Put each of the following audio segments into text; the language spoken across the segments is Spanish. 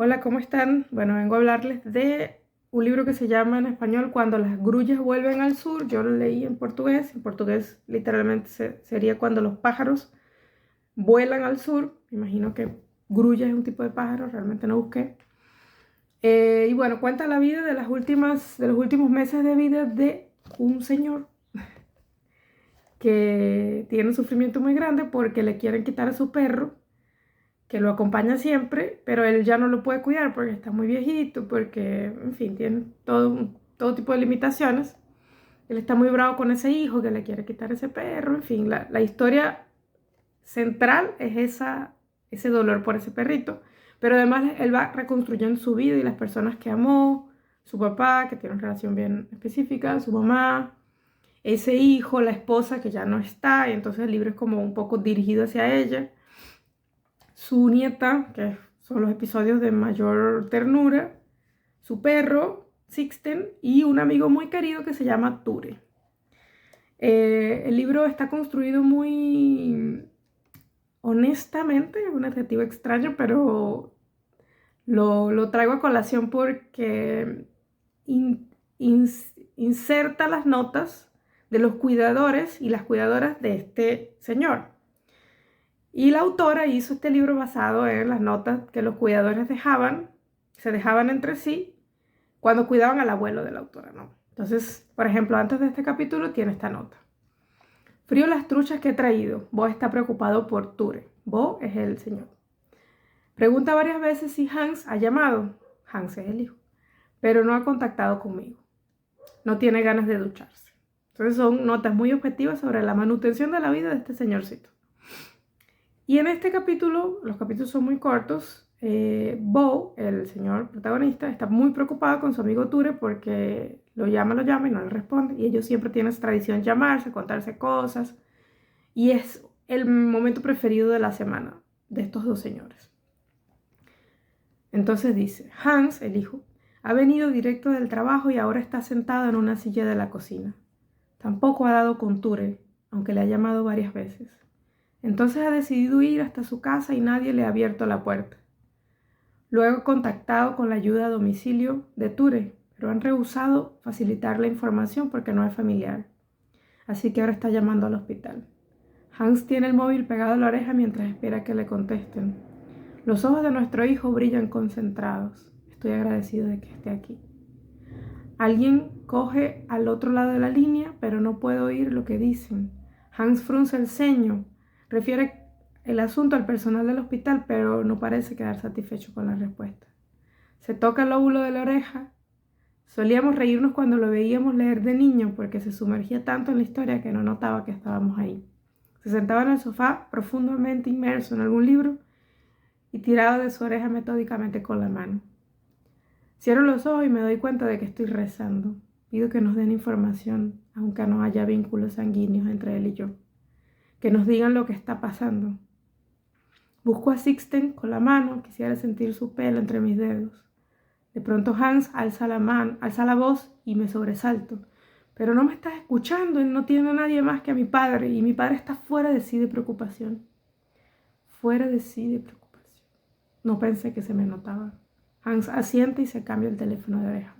Hola, ¿cómo están? Bueno, vengo a hablarles de un libro que se llama en español Cuando las grullas vuelven al sur. Yo lo leí en portugués. En portugués literalmente sería Cuando los pájaros vuelan al sur. Me imagino que grulla es un tipo de pájaro, realmente no busqué. Y bueno, cuenta la vida de los últimos meses de vida de un señor que tiene un sufrimiento muy grande porque le quieren quitar a su perro que lo acompaña siempre, pero él ya no lo puede cuidar porque está muy viejito, porque, en fin, tiene todo tipo de limitaciones. Él está muy bravo con ese hijo que le quiere quitar ese perro, en fin, la historia central es ese dolor por ese perrito, pero además él va reconstruyendo su vida y las personas que amó, su papá, que tiene una relación bien específica, su mamá, ese hijo, la esposa que ya no está, y entonces el libro es como un poco dirigido hacia ella, su nieta, que son los episodios de mayor ternura, su perro, Sixten, y un amigo muy querido que se llama Ture. El libro está construido muy honestamente, es un adjetivo extraño, pero lo traigo a colación porque inserta las notas de los cuidadores y las cuidadoras de este señor. Y la autora hizo este libro basado en las notas que los cuidadores se dejaban entre sí cuando cuidaban al abuelo de la autora, ¿no? Entonces, por ejemplo, antes de este capítulo tiene esta nota. Frío las truchas que he traído. Bo está preocupado por Ture. Bo es el señor. Pregunta varias veces si Hans ha llamado. Hans es el hijo. Pero no ha contactado conmigo. No tiene ganas de ducharse. Entonces son notas muy objetivas sobre la manutención de la vida de este señorcito. Y en este capítulo, los capítulos son muy cortos, Bo, el señor protagonista, está muy preocupado con su amigo Ture porque lo llama y no le responde. Y ellos siempre tienen esa tradición de llamarse, contarse cosas. Y es el momento preferido de la semana de estos dos señores. Entonces dice, Hans, el hijo, ha venido directo del trabajo y ahora está sentado en una silla de la cocina. Tampoco ha dado con Ture, aunque le ha llamado varias veces. Entonces ha decidido ir hasta su casa y nadie le ha abierto la puerta. Luego ha contactado con la ayuda a domicilio de Ture, pero han rehusado facilitar la información porque no es familiar. Así que ahora está llamando al hospital. Hans tiene el móvil pegado a la oreja mientras espera que le contesten. Los ojos de nuestro hijo brillan concentrados. Estoy agradecido de que esté aquí. Alguien coge al otro lado de la línea, pero no puedo oír lo que dicen. Hans frunce el ceño. Refiere el asunto al personal del hospital, pero no parece quedar satisfecho con la respuesta. Se toca el lóbulo de la oreja. Solíamos reírnos cuando lo veíamos leer de niño porque se sumergía tanto en la historia que no notaba que estábamos ahí. Se sentaba en el sofá profundamente inmerso en algún libro y tiraba de su oreja metódicamente con la mano. Cierro los ojos y me doy cuenta de que estoy rezando. Pido que nos den información, aunque no haya vínculos sanguíneos entre él y yo. Que nos digan lo que está pasando. Busco a Sixten con la mano, quisiera sentir su pelo entre mis dedos. De pronto Hans alza la voz y me sobresalto. Pero no me estás escuchando, él no tiene a nadie más que a mi padre, y mi padre está fuera de sí de preocupación. Fuera de sí de preocupación. No pensé que se me notaba. Hans asiente y se cambia el teléfono de oreja.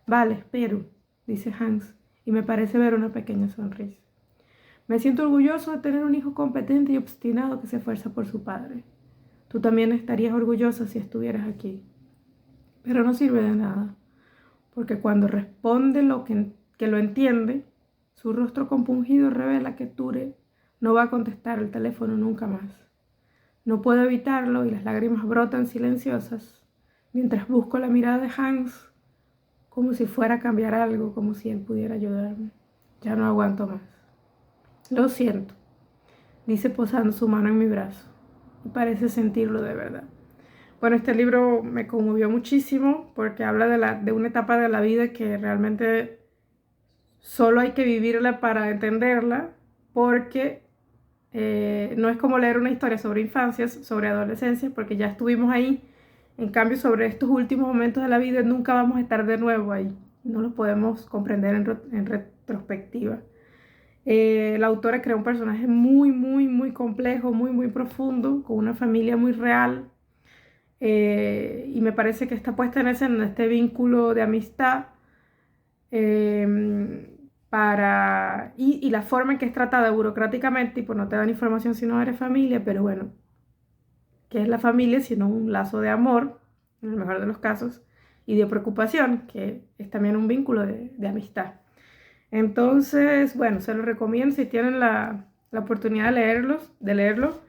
Vale, espero, dice Hans, y me parece ver una pequeña sonrisa. Me siento orgulloso de tener un hijo competente y obstinado que se esfuerza por su padre. Tú también estarías orgulloso si estuvieras aquí. Pero no sirve de nada, porque cuando responde que lo entiende, su rostro compungido revela que Ture no va a contestar el teléfono nunca más. No puedo evitarlo y las lágrimas brotan silenciosas mientras busco la mirada de Hans como si fuera a cambiar algo, como si él pudiera ayudarme. Ya no aguanto más. Lo siento, dice posando su mano en mi brazo y parece sentirlo de verdad. Bueno, este libro me conmovió muchísimo porque habla de una etapa de la vida que realmente solo hay que vivirla para entenderla, porque no es como leer una historia sobre infancias, sobre adolescencia, porque ya estuvimos ahí. En cambio, sobre estos últimos momentos de la vida nunca vamos a estar de nuevo ahí. No los podemos comprender en retrospectiva. La autora creó un personaje muy, muy, muy complejo, muy, muy profundo, con una familia muy real. y me parece que está puesta en este vínculo de amistad, y la forma en que es tratada burocráticamente, y pues no te dan información si no eres familia, pero bueno, ¿qué es la familia sino un lazo de amor, en el mejor de los casos, y de preocupación, que es también un vínculo de amistad? Entonces, bueno, se los recomiendo si tienen la oportunidad de leerlo,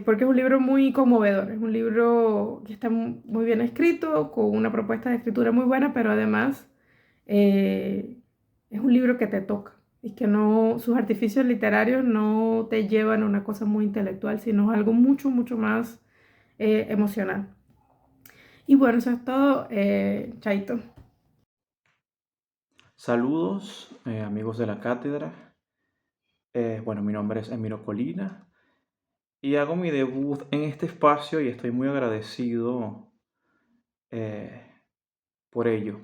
porque es un libro muy conmovedor, es un libro que está muy bien escrito, con una propuesta de escritura muy buena, pero además eh, es un libro que te toca y que no, sus artificios literarios no te llevan a una cosa muy intelectual, sino algo mucho, mucho más emocional. Y bueno, eso es todo, Chaito. Saludos, amigos de la cátedra. Bueno, mi nombre es Emiro Colina y hago mi debut en este espacio y estoy muy agradecido eh, por ello.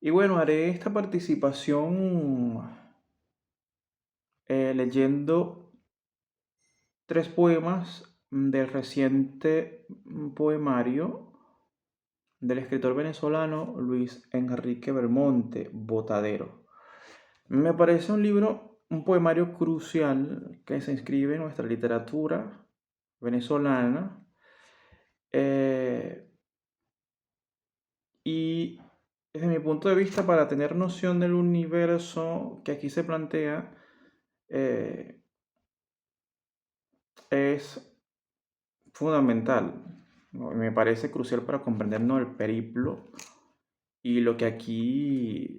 Y bueno, haré esta participación leyendo tres poemas del reciente poemario del escritor venezolano Luis Enrique Belmonte, Botadero. Me parece un libro, un poemario crucial que se inscribe en nuestra literatura venezolana, eh, y desde mi punto de vista, para tener noción del universo que aquí se plantea, eh, es fundamental, ¿no? Me parece crucial para comprender, ¿no?, el periplo y lo que aquí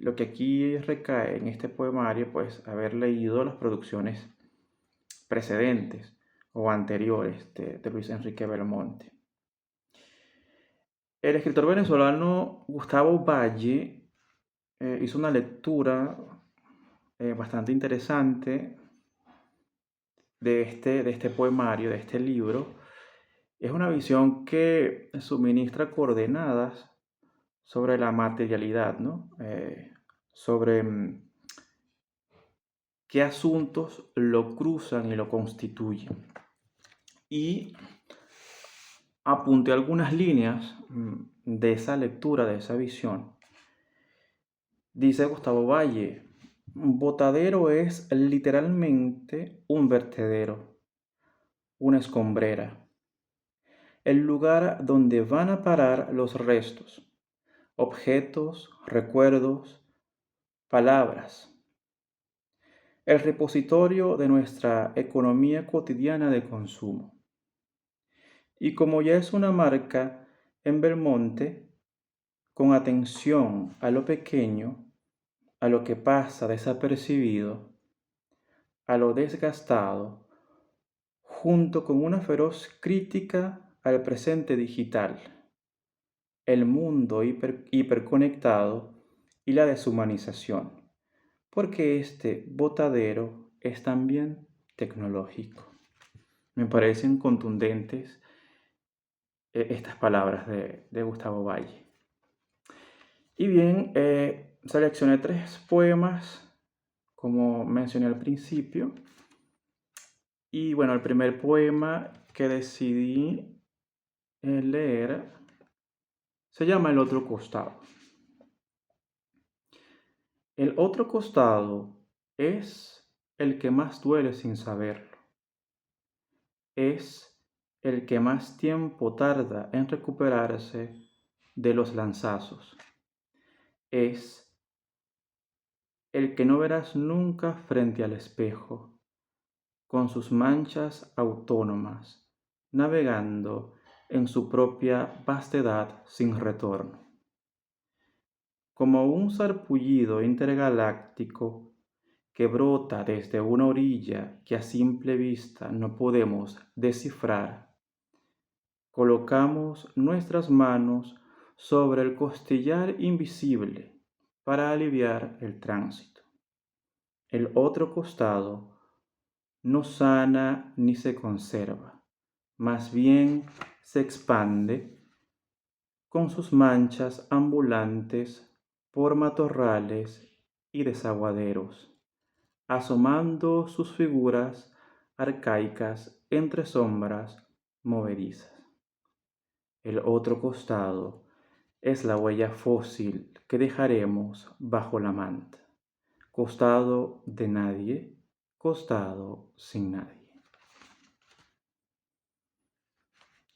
recae en este poemario, pues haber leído las producciones precedentes o anteriores de Luis Enrique Belmonte. El escritor venezolano Gustavo Valle hizo una lectura bastante interesante de este poemario, de este libro. Es una visión que suministra coordenadas sobre la materialidad, ¿no? Sobre qué asuntos lo cruzan y lo constituyen. Y apunté algunas líneas de esa lectura, de esa visión. Dice Gustavo Valle: botadero es literalmente un vertedero, una escombrera, el lugar donde van a parar los restos, objetos, recuerdos, palabras, el repositorio de nuestra economía cotidiana de consumo. Y como ya es una marca en Belmonte, con atención a lo pequeño, a lo que pasa desapercibido, a lo desgastado, junto con una feroz crítica al presente digital, el mundo hiperconectado y la deshumanización, porque este botadero es también tecnológico. Me parecen contundentes estas palabras de Gustavo Valle. Y bien, seleccioné tres poemas, como mencioné al principio. Y bueno, el primer poema que decidí leer se llama El otro costado. El otro costado es el que más duele sin saberlo. Es el que más tiempo tarda en recuperarse de los lanzazos. Es el que no verás nunca frente al espejo, con sus manchas autónomas, navegando en su propia vastedad sin retorno. Como un sarpullido intergaláctico que brota desde una orilla que a simple vista no podemos descifrar, colocamos nuestras manos sobre el costillar invisible para aliviar el tránsito. El otro costado no sana ni se conserva, más bien se expande con sus manchas ambulantes por matorrales y desaguaderos, asomando sus figuras arcaicas entre sombras movedizas. El otro costado es la huella fósil que dejaremos bajo la manta. Costado de nadie, costado sin nadie.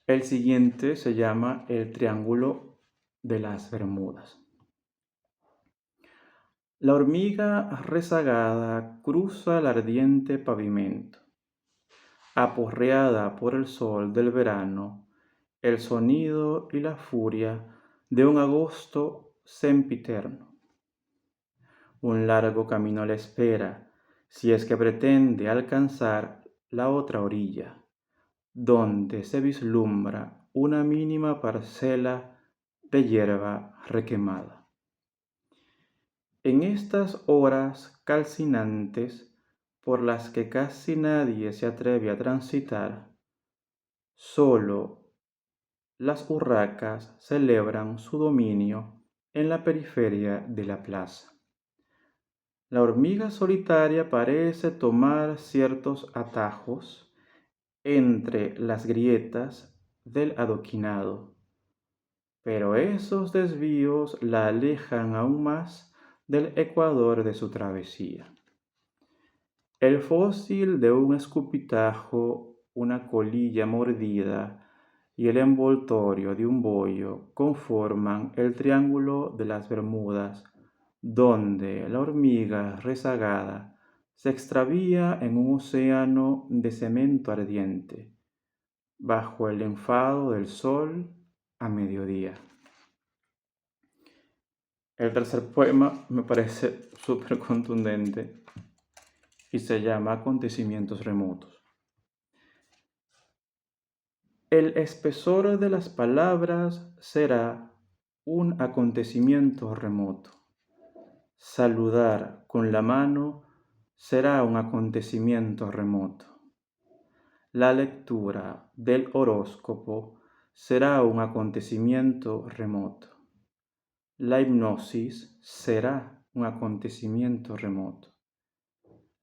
El siguiente se llama el Triángulo de las Bermudas. La hormiga rezagada cruza el ardiente pavimento. Aporreada por el sol del verano, el sonido y la furia de un agosto sempiterno. Un largo camino le espera, si es que pretende alcanzar la otra orilla, donde se vislumbra una mínima parcela de hierba requemada. En estas horas calcinantes, por las que casi nadie se atreve a transitar, solo las urracas celebran su dominio en la periferia de la plaza. La hormiga solitaria parece tomar ciertos atajos entre las grietas del adoquinado, pero esos desvíos la alejan aún más del ecuador de su travesía. El fósil de un escupitajo, una colilla mordida y el envoltorio de un bollo conforman el Triángulo de las Bermudas, donde la hormiga rezagada se extravía en un océano de cemento ardiente, bajo el enfado del sol a mediodía. El tercer poema me parece súper contundente y se llama Acontecimientos Remotos. El espesor de las palabras será un acontecimiento remoto. Saludar con la mano será un acontecimiento remoto. La lectura del horóscopo será un acontecimiento remoto. La hipnosis será un acontecimiento remoto.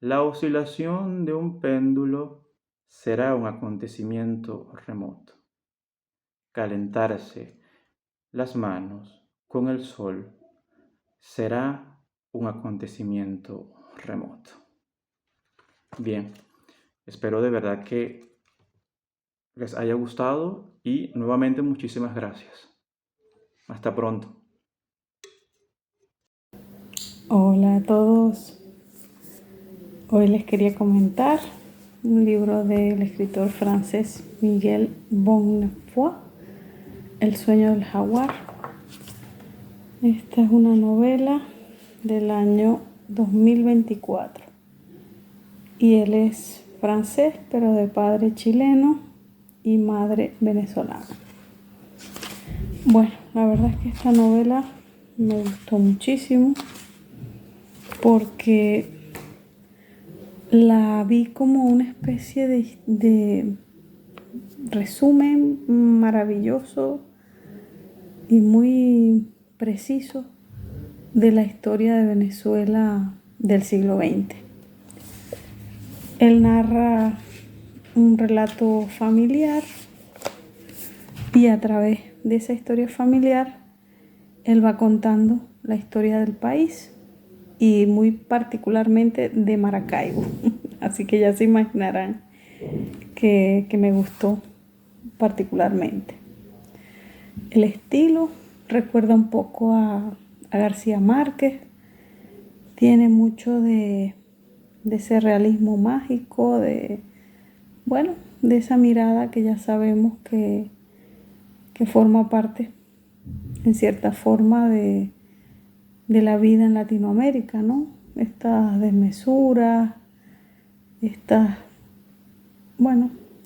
La oscilación de un péndulo será un acontecimiento remoto. Calentarse las manos con el sol será un acontecimiento remoto. Bien, espero de verdad que les haya gustado y nuevamente muchísimas gracias. Hasta pronto. Hola a todos. Hoy les quería comentar un libro del escritor francés Miguel Bonnefoy, El sueño del jaguar. Esta es una novela del año 2024 y él es francés, pero de padre chileno y madre venezolana. Bueno, la verdad es que esta novela me gustó muchísimo porque la vi como una especie de resumen maravilloso y muy preciso de la historia de Venezuela del siglo XX. Él narra un relato familiar y a través de esa historia familiar él va contando la historia del país y muy particularmente de Maracaibo. Así que ya se imaginarán que me gustó particularmente. El estilo recuerda un poco a García Márquez, tiene mucho de ese realismo mágico, de esa mirada que ya sabemos que forma parte, en cierta forma, de la vida en Latinoamérica, ¿no? Estas desmesuras, estas,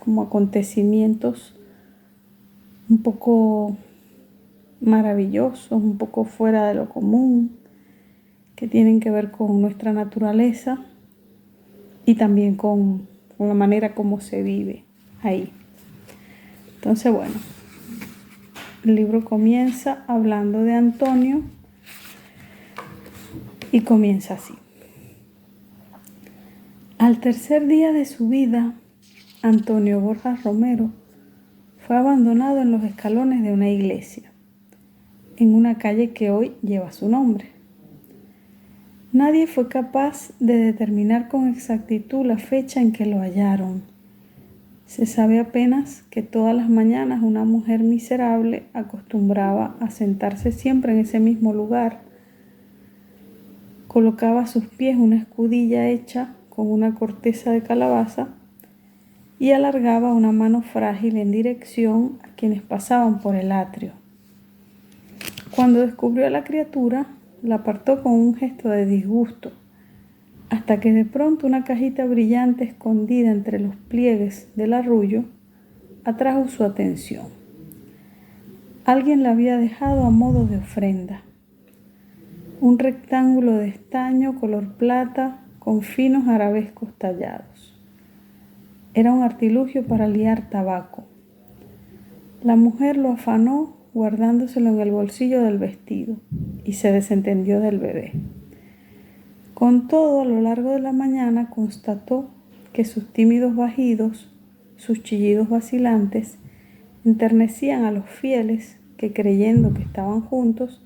como acontecimientos un poco maravillosos, un poco fuera de lo común, que tienen que ver con nuestra naturaleza y también con la manera como se vive ahí. Entonces, el libro comienza hablando de Antonio y comienza así. Al tercer día de su vida, Antonio Borjas Romero fue abandonado en los escalones de una iglesia, en una calle que hoy lleva su nombre. Nadie fue capaz de determinar con exactitud la fecha en que lo hallaron. Se sabe apenas que todas las mañanas una mujer miserable acostumbraba a sentarse siempre en ese mismo lugar. Colocaba a sus pies una escudilla hecha con una corteza de calabaza y alargaba una mano frágil en dirección a quienes pasaban por el atrio. Cuando descubrió a la criatura, la apartó con un gesto de disgusto, hasta que de pronto una cajita brillante escondida entre los pliegues del arrullo atrajo su atención. Alguien la había dejado a modo de ofrenda. Un rectángulo de estaño color plata con finos arabescos tallados. Era un artilugio para liar tabaco. La mujer lo afanó guardándoselo en el bolsillo del vestido y se desentendió del bebé. Con todo, a lo largo de la mañana constató que sus tímidos vagidos, sus chillidos vacilantes, enternecían a los fieles que, creyendo que estaban juntos,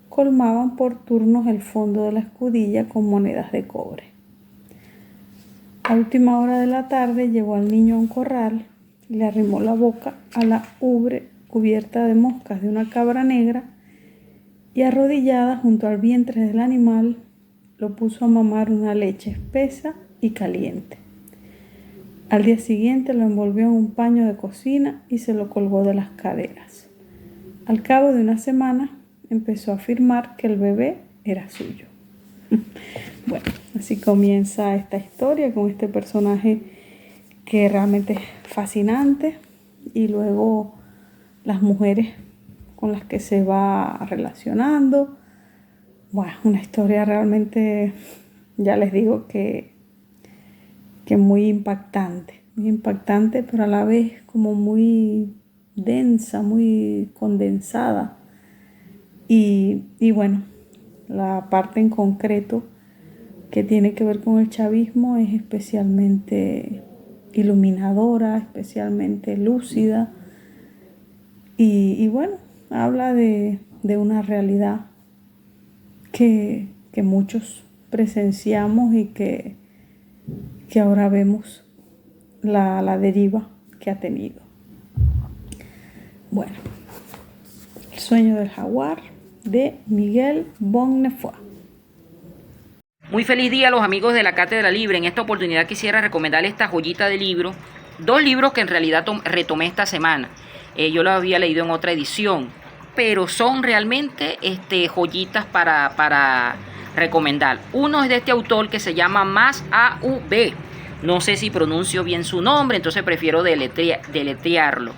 colmaban por turnos el fondo de la escudilla con monedas de cobre. A última hora de la tarde llevó al niño a un corral y le arrimó la boca a la ubre cubierta de moscas de una cabra negra y, arrodillada junto al vientre del animal, lo puso a mamar una leche espesa y caliente. Al día siguiente lo envolvió en un paño de cocina y se lo colgó de las caderas. Al cabo de una semana empezó a afirmar que el bebé era suyo. Bueno, así comienza esta historia con este personaje que realmente es fascinante, y luego las mujeres con las que se va relacionando. Bueno, una historia realmente, ya les digo que muy impactante, pero a la vez como muy densa, muy condensada. Y bueno, la parte en concreto que tiene que ver con el chavismo es especialmente iluminadora, especialmente lúcida, y bueno, habla de una realidad que muchos presenciamos y que ahora vemos la deriva que ha tenido. Bueno, El sueño del jaguar, de Miguel Bonnefoy. Muy feliz día a los amigos de la Cátedra Libre. En esta oportunidad quisiera recomendarles esta joyita de libro, dos libros que en realidad retomé esta semana. Yo lo había leído en otra edición, pero son realmente joyitas para recomendar. Uno es de este autor que se llama Mas A.V. No sé si pronuncio bien su nombre, entonces prefiero deletrearlo.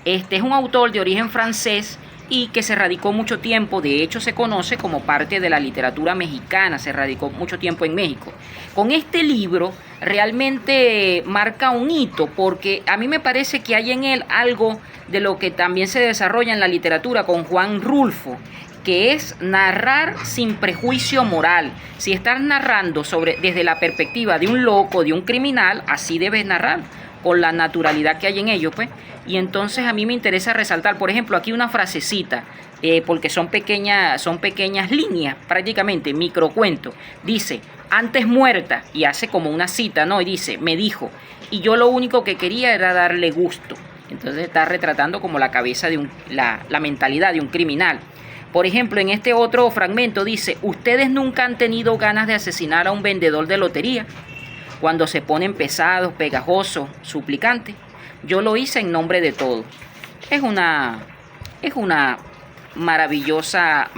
Es un autor de origen francés y que se radicó mucho tiempo, de hecho se conoce como parte de la literatura mexicana, se radicó mucho tiempo en México. Con este libro realmente marca un hito, porque a mí me parece que hay en él algo de lo que también se desarrolla en la literatura con Juan Rulfo, que es narrar sin prejuicio moral. Si estás narrando desde la perspectiva de un loco, de un criminal, así debes narrar, con la naturalidad que hay en ello, pues. Y entonces a mí me interesa resaltar, por ejemplo, aquí una frasecita, porque son pequeñas líneas, prácticamente, microcuento. Dice, antes muerta, y hace como una cita, ¿no? Y dice, me dijo, y yo lo único que quería era darle gusto. Entonces está retratando como la cabeza de la mentalidad de un criminal. Por ejemplo, en este otro fragmento dice, ustedes nunca han tenido ganas de asesinar a un vendedor de lotería cuando se ponen pesados, pegajosos, suplicantes. Yo lo hice en nombre de todos. Es una maravillosa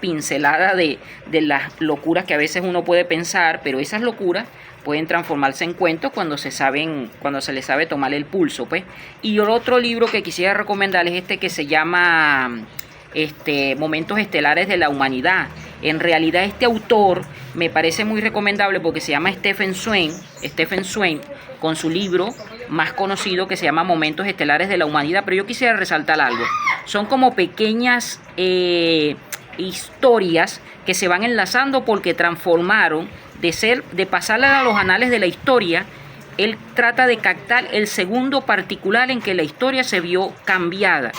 pincelada de las locuras que a veces uno puede pensar, pero esas locuras pueden transformarse en cuentos cuando se les sabe tomar el pulso, pues. Y el otro libro que quisiera recomendar es que se llama Momentos Estelares de la Humanidad. En realidad este autor me parece muy recomendable porque se llama Stephen Swain, con su libro más conocido que se llama Momentos Estelares de la Humanidad. Pero yo quisiera resaltar algo. Son como pequeñas historias que se van enlazando porque transformaron de pasarla a los anales de la historia él trata de captar el segundo particular en que la historia se vio cambiada.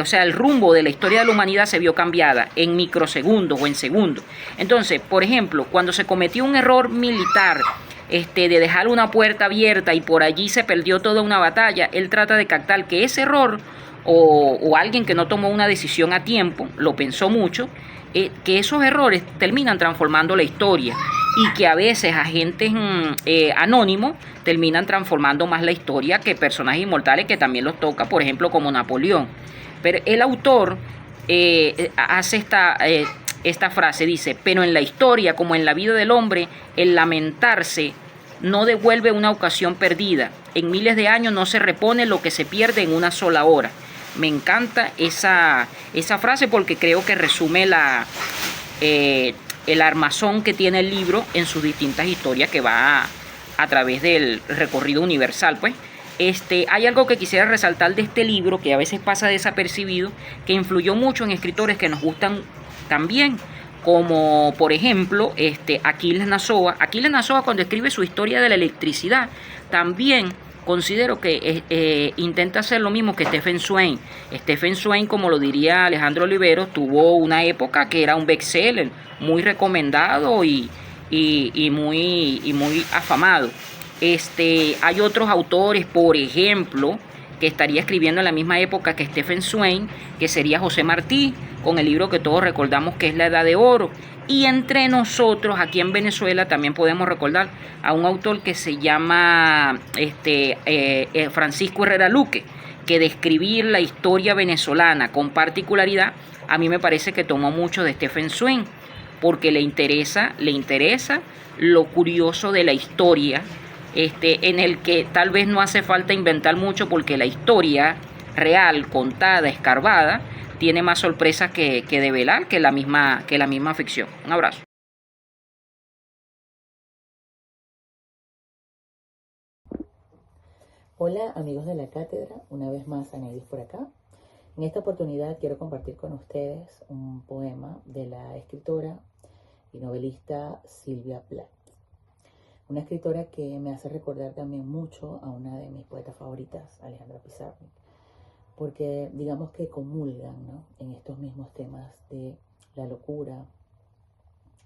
O sea, el rumbo de la historia de la humanidad se vio cambiada en microsegundos o en segundos. Entonces, por ejemplo, cuando se cometió un error militar, de dejar una puerta abierta y por allí se perdió toda una batalla, él trata de captar que ese error o alguien que no tomó una decisión a tiempo, lo pensó mucho, que esos errores terminan transformando la historia y que a veces agentes anónimos terminan transformando más la historia que personajes inmortales que también los toca, por ejemplo, como Napoleón. Pero el autor hace esta frase, dice: pero en la historia, como en la vida del hombre, el lamentarse no devuelve una ocasión perdida. En miles de años no se repone lo que se pierde en una sola hora. Me encanta esa frase porque creo que resume el armazón que tiene el libro en sus distintas historias que va a través del recorrido universal, pues. Hay algo que quisiera resaltar de este libro que a veces pasa desapercibido, que influyó mucho en escritores que nos gustan también, como por ejemplo Aquiles Nazoa. Aquiles Nazoa, cuando escribe su historia de la electricidad, también considero que intenta hacer lo mismo que Stephen Swain. Stephen Swain, como lo diría Alejandro Oliveros, tuvo una época que era un bestseller muy recomendado y muy afamado. Hay otros autores, por ejemplo, que estaría escribiendo en la misma época que Stephen Swain, que sería José Martí, con el libro que todos recordamos que es La Edad de Oro. Y entre nosotros, aquí en Venezuela, también podemos recordar a un autor que se llama Francisco Herrera Luque, que de escribir la historia venezolana con particularidad, a mí me parece que tomó mucho de Stephen Swain, porque le interesa lo curioso de la historia, en el que tal vez no hace falta inventar mucho porque la historia real, contada, escarbada, tiene más sorpresas que develar que la misma ficción. Un abrazo. Hola amigos de la cátedra, una vez más Anaïs por acá. En esta oportunidad quiero compartir con ustedes un poema de la escritora y novelista Sylvia Plath. Una escritora que me hace recordar también mucho a una de mis poetas favoritas, Alejandra Pizarnik, porque digamos que comulgan, ¿no?, en estos mismos temas de la locura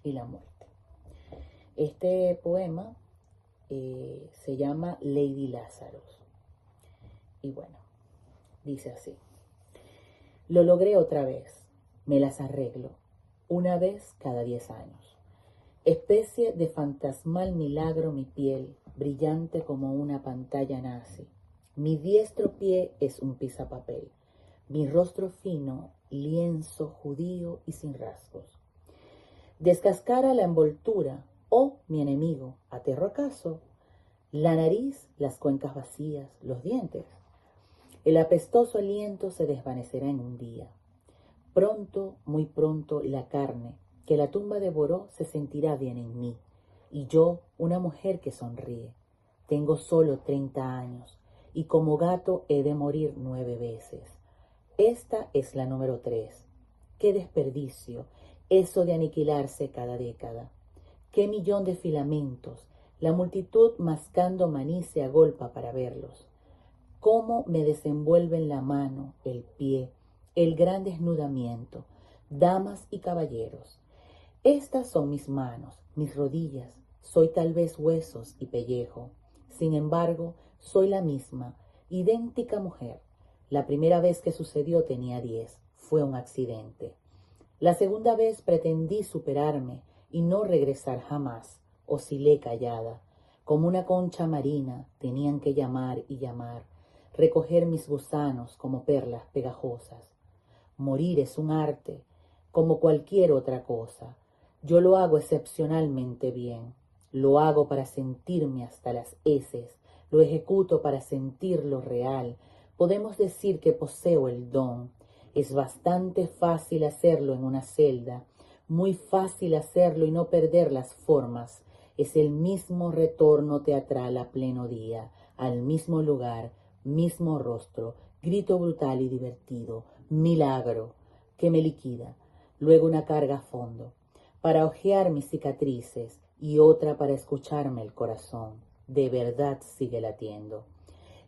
y la muerte. Este poema se llama Lady Lazarus. Y bueno, dice así: lo logré otra vez, me las arreglo, una vez cada 10 años. Especie de fantasmal milagro mi piel, brillante como una pantalla nazi. Mi diestro pie es un pisapapel, mi rostro fino, lienzo judío y sin rasgos. Descascara la envoltura, oh mi enemigo, ¿aterro acaso? La nariz, las cuencas vacías, los dientes. El apestoso aliento se desvanecerá en un día. Pronto, muy pronto, la carne que la tumba devoró se sentirá bien en mí, y yo, una mujer que sonríe. Tengo solo 30 años, y como gato he de morir 9 veces. Esta es la número 3. ¡Qué desperdicio! Eso de aniquilarse cada década. ¡Qué millón de filamentos! La multitud mascando maní se agolpa para verlos. Cómo me desenvuelven la mano, el pie, el gran desnudamiento. Damas y caballeros, estas son mis manos, mis rodillas. Soy tal vez huesos y pellejo. Sin embargo, soy la misma, idéntica mujer. La primera vez que sucedió tenía 10. Fue un accidente. La segunda vez pretendí superarme y no regresar jamás. Oscilé callada. Como una concha marina, tenían que llamar y llamar, recoger mis gusanos como perlas pegajosas. Morir es un arte, como cualquier otra cosa. Yo lo hago excepcionalmente bien. Lo hago para sentirme hasta las heces. Lo ejecuto para sentir lo real. Podemos decir que poseo el don. Es bastante fácil hacerlo en una celda. Muy fácil hacerlo y no perder las formas. Es el mismo retorno teatral a pleno día, al mismo lugar, mismo rostro, grito brutal y divertido, milagro que me liquida. Luego una carga a fondo, para ojear mis cicatrices y otra para escucharme el corazón. de verdad sigue latiendo.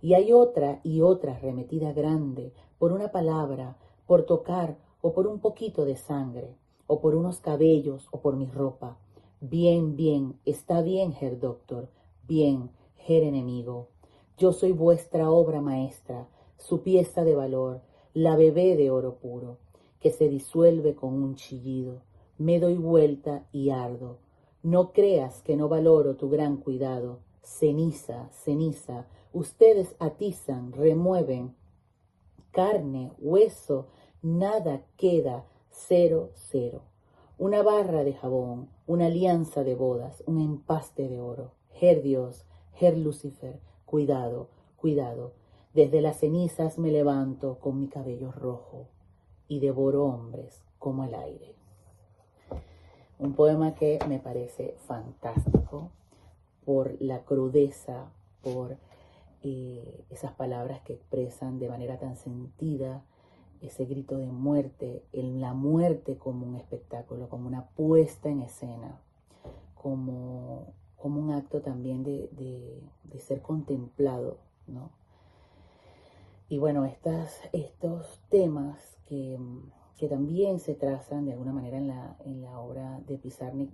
Y hay otra y otra arremetida grande por una palabra, por tocar o por un poquito de sangre, o por unos cabellos o por mi ropa. Bien, bien, está bien, Herr Doctor, bien, Herr enemigo. Yo soy vuestra obra maestra, su pieza de valor, la bebé de oro puro, que se disuelve con un chillido. Me doy vuelta y ardo. No creas que no valoro tu gran cuidado. Ceniza, ceniza, ustedes atizan, remueven. Carne, hueso, nada queda, 0, 0. Una barra de jabón, una alianza de bodas, un empaste de oro. Herr Dios, Herr Lucifer, cuidado, cuidado. Desde las cenizas me levanto con mi cabello rojo y devoro hombres como el aire. Un poema que me parece fantástico por la crudeza, por esas palabras que expresan de manera tan sentida ese grito de muerte, la muerte como un espectáculo, como una puesta en escena, como un acto también de ser contemplado, ¿no? Y bueno, estos temas que también se trazan de alguna manera en la obra de Pizarnik,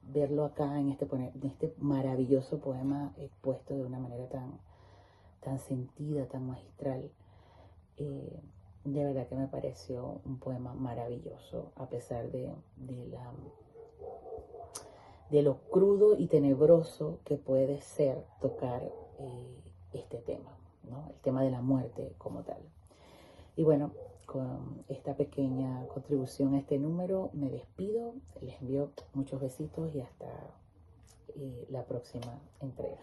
verlo acá en este maravilloso poema expuesto de una manera tan sentida, tan magistral, de verdad que me pareció un poema maravilloso, a pesar de lo crudo y tenebroso que puede ser tocar este tema, ¿no? El tema de la muerte como tal. Y bueno, con esta pequeña contribución a este número me despido, les envío muchos besitos y hasta la próxima entrega.